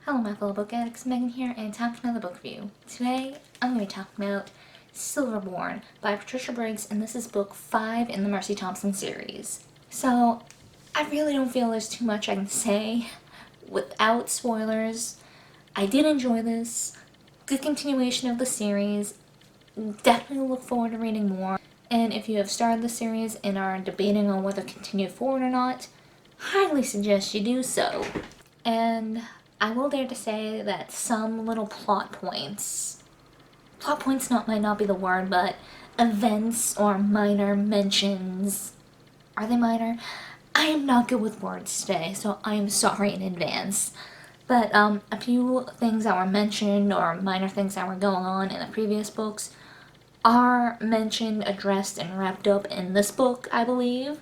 Hello my fellow book addicts, Megan here, and time for another book review. Today, I'm going to be talking about Borne by Patricia Briggs, and this is book 5 in the Mercy Thompson series. So, I really don't feel there's too much I can say without spoilers. I did enjoy this. Good continuation of the series. Definitely look forward to reading more. And if you have started the series and are debating on whether to continue forward or not, highly suggest you do so. And I will dare to say that some little plot points might not be the word, but events or minor mentions, are they minor? I am not good with words today, so I am sorry in advance. But a few things that were mentioned, or minor things that were going on in the previous books, are mentioned, addressed, and wrapped up in this book, I believe.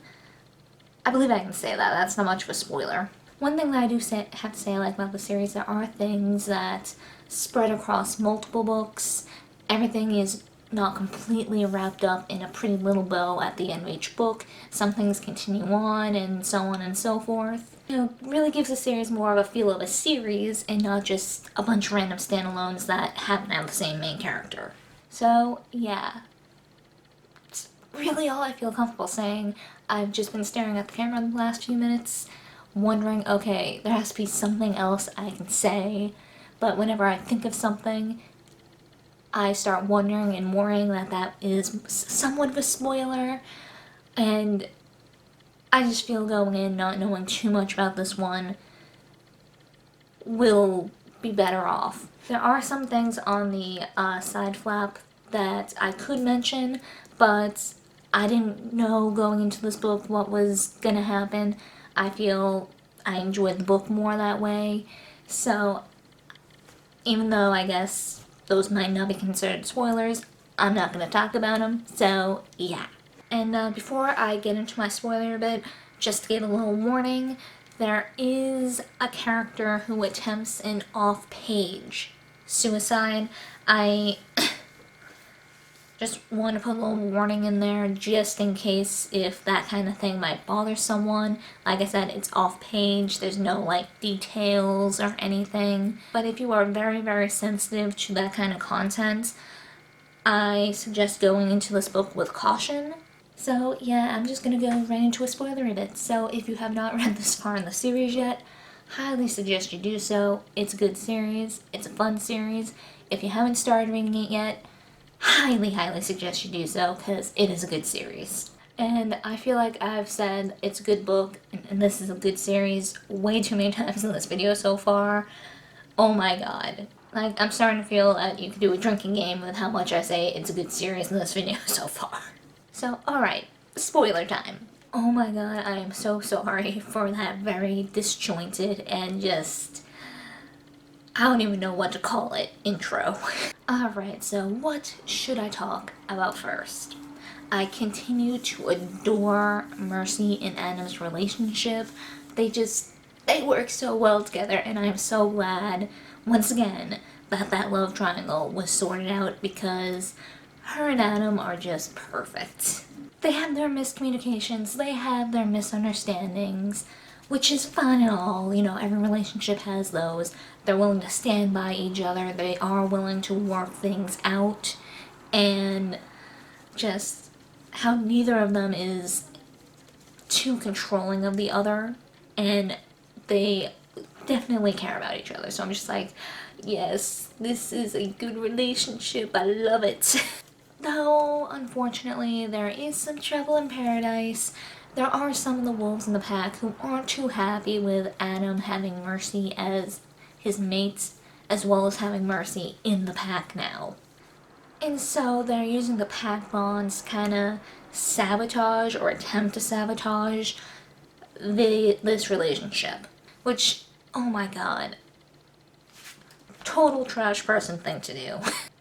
I believe I can say that. That's not much of a spoiler. One thing that I do have to say I like about the series, there are things that spread across multiple books. Everything is not completely wrapped up in a pretty little bow at the end of each book. Some things continue on, and so on and so forth. You know, really gives the series more of a feel of a series and not just a bunch of random standalones that happen to have the same main character. So, yeah. It's really all I feel comfortable saying. I've just been staring at the camera the last few minutes, wondering, okay, there has to be something else I can say, but whenever I think of something, I start wondering and worrying that that is somewhat of a spoiler, and I just feel going in not knowing too much about this one will be better off. There are some things on the side flap that I could mention, but I didn't know going into this book what was gonna happen. I feel I enjoyed the book more that way, so even though I guess those might not be considered spoilers, I'm not going to talk about them, so yeah. And before I get into my spoiler bit, just to give a little warning, there is a character who attempts an off-page suicide. I just want to put a little warning in there just in case if that kind of thing might bother someone. Like I said, it's off page, there's no like details or anything. But if you are very, very sensitive to that kind of content, I suggest going into this book with caution. So yeah, I'm just gonna go right into a spoilery bit. So if you have not read this far in the series yet, highly suggest you do so. It's a good series, it's a fun series. If you haven't started reading it yet, highly suggest you do so, because it is a good series. And I feel like I've said it's a good book and this is a good series way too many times in this video so far. Oh my god. Like, I'm starting to feel that you could do a drinking game with how much I say it's a good series in this video so far. So, alright, spoiler time. Oh my god, I am so sorry for that very disjointed and just, I don't even know what to call it, intro. Alright, so what should I talk about first? I continue to adore Mercy and Adam's relationship. They work so well together, and I'm so glad, once again, that that love triangle was sorted out, because her and Adam are just perfect. They have their miscommunications, they have their misunderstandings, which is fine and all, you know, every relationship has those. They're willing to stand by each other, they are willing to work things out, and just how neither of them is too controlling of the other, and they definitely care about each other. So I'm just like, yes, this is a good relationship, I love it. Though, unfortunately, there is some trouble in paradise. There are some of the wolves in the pack who aren't too happy with Adam having Mercy as his mate, as well as having Mercy in the pack now. And so they're using the pack bonds to kind of sabotage or attempt to sabotage this relationship. Which, oh my god, total trash person thing to do.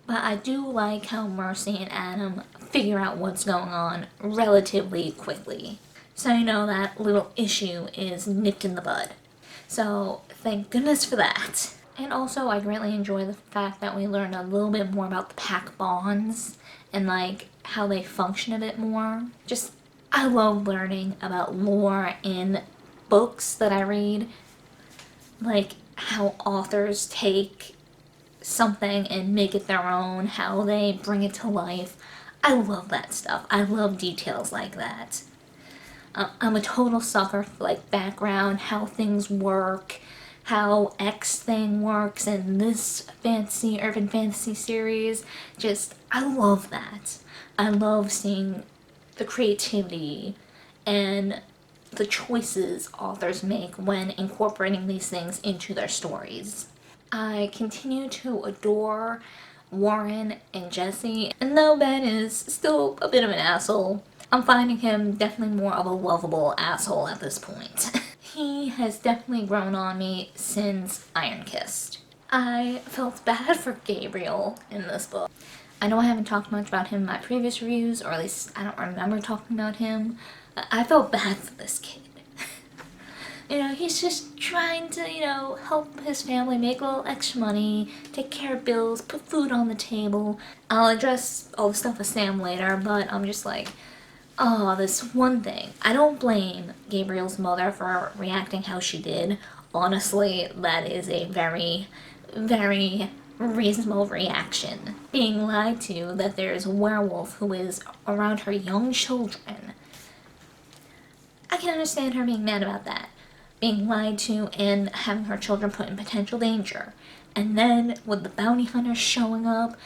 But I do like how Mercy and Adam figure out what's going on relatively quickly. So you know that little issue is nipped in the bud. So thank goodness for that. And also I greatly enjoy the fact that we learn a little bit more about the pack bonds and like how they function a bit more. Just, I love learning about lore in books that I read. Like, how authors take something and make it their own, how they bring it to life. I love that stuff. I love details like that. I'm a total sucker for like background, how things work, how X thing works in this fantasy, urban fantasy series. Just, I love that. I love seeing the creativity and the choices authors make when incorporating these things into their stories. I continue to adore Warren and Jesse, and though Ben is still a bit of an asshole, I'm finding him definitely more of a lovable asshole at this point. He has definitely grown on me since Iron Kissed. I felt bad for Gabriel in this book. I know I haven't talked much about him in my previous reviews, or at least I don't remember talking about him. I felt bad for this kid. He's just trying to, help his family make a little extra money, take care of bills, put food on the table. I'll address all the stuff with Sam later, but I'm just like, oh, this one thing. I don't blame Gabriel's mother for reacting how she did. Honestly, that is a very, very reasonable reaction. Being lied to that there's a werewolf who is around her young children. I can understand her being mad about that. Being lied to and having her children put in potential danger. And then with the bounty hunters showing up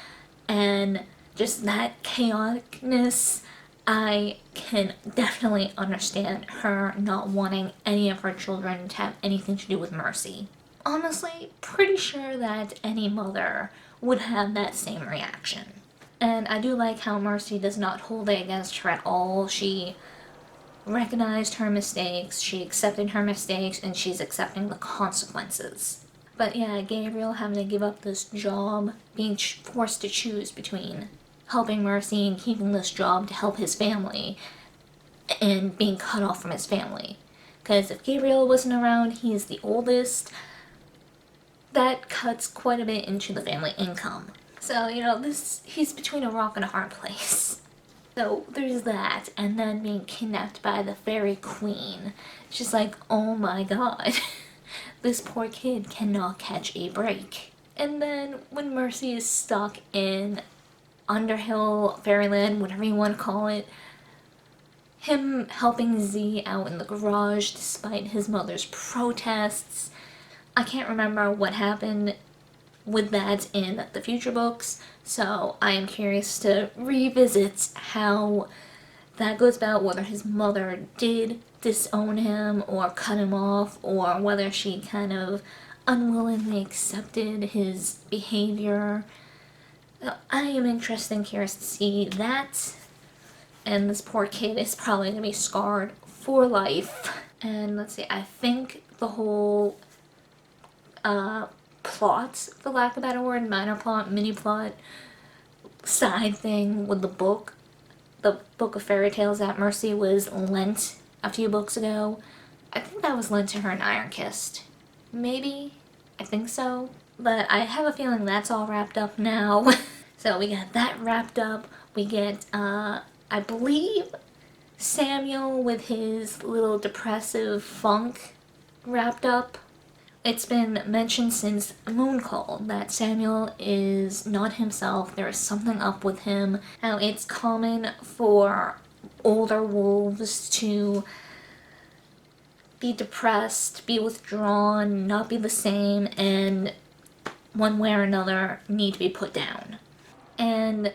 and just that chaoticness, I can definitely understand her not wanting any of her children to have anything to do with Mercy. Honestly, pretty sure that any mother would have that same reaction. And I do like how Mercy does not hold it against her at all. She recognized her mistakes, she accepted her mistakes, and she's accepting the consequences. But yeah, Gabriel having to give up this job, being forced to choose between helping Mercy and keeping this job to help his family, and being cut off from his family. Because if Gabriel wasn't around, he is the oldest. That cuts quite a bit into the family income. So, he's between a rock and a hard place. So there's that, and then being kidnapped by the fairy queen. It's just like, oh my god, this poor kid cannot catch a break. And then when Mercy is stuck in Underhill, Fairyland, whatever you want to call it, him helping Z out in the garage despite his mother's protests. I can't remember what happened with that in the future books, so I am curious to revisit how that goes about, whether his mother did disown him or cut him off, or whether she kind of unwillingly accepted his behavior. So I am interested and curious to see that, and this poor kid is probably going to be scarred for life. And let's see, I think the whole plot, for lack of a better word, minor plot, mini plot, side thing with the book of fairy tales that Mercy was lent a few books ago. I think that was lent to her in Iron Kissed. Maybe? I think so. But I have a feeling that's all wrapped up now. So we got that wrapped up. We get, I believe, Samuel with his little depressive funk wrapped up. It's been mentioned since Mooncall that Samuel is not himself. There is something up with him. How it's common for older wolves to be depressed, be withdrawn, not be the same, and one way or another need to be put down. And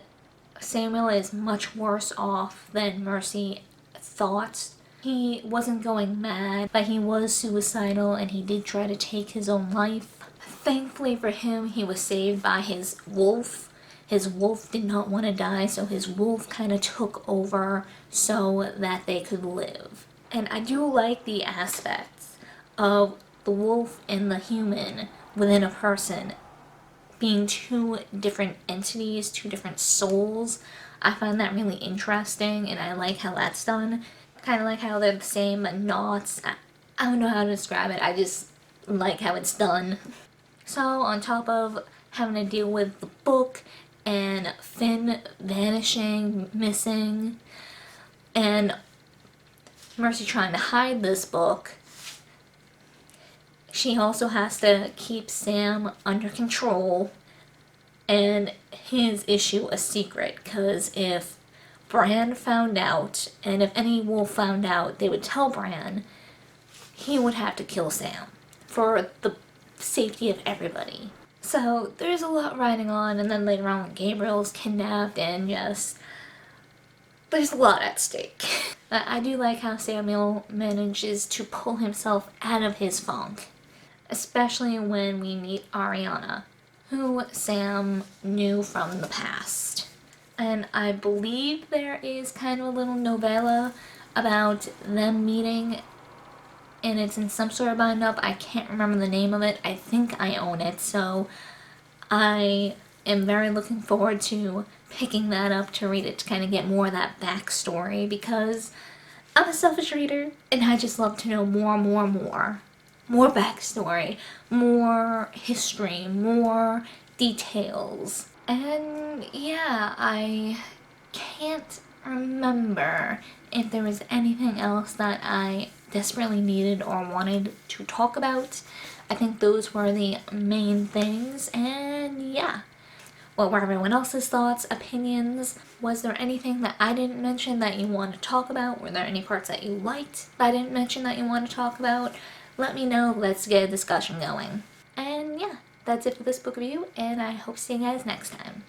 Samuel is much worse off than Mercy thought. He wasn't going mad, but he was suicidal and he did try to take his own life. Thankfully for him, he was saved by his wolf. His wolf did not want to die, so his wolf kind of took over so that they could live. And I do like the aspects of the wolf and the human within a person being two different entities, two different souls. I find that really interesting, and I like how that's done. Kind of like how they're the same knots. I don't know how to describe it, I just like how it's done. So on top of having to deal with the book and Finn vanishing, missing, and Mercy trying to hide this book, She also has to keep Sam under control and his issue a secret, because if Bran found out, and if any wolf found out, they would tell Bran, he would have to kill Sam for the safety of everybody. So there's a lot riding on, and then later on when Gabriel's kidnapped and just there's a lot at stake. I do like how Samuel manages to pull himself out of his funk, especially when we meet Ariana, who Sam knew from the past. And I believe there is kind of a little novella about them meeting, and it's in some sort of bind up. I can't remember the name of it. I think I own it, so I am very looking forward to picking that up to read it, to kind of get more of that backstory, because I'm a selfish reader and I just love to know more. More backstory, more history, more details. And yeah, I can't remember if there was anything else that I desperately needed or wanted to talk about. I think those were the main things, and yeah. What were everyone else's thoughts, opinions? Was there anything that I didn't mention that you want to talk about? Were there any parts that you liked that I didn't mention that you want to talk about? Let me know, let's get a discussion going. And yeah, that's it for this book review, and I hope to see you guys next time.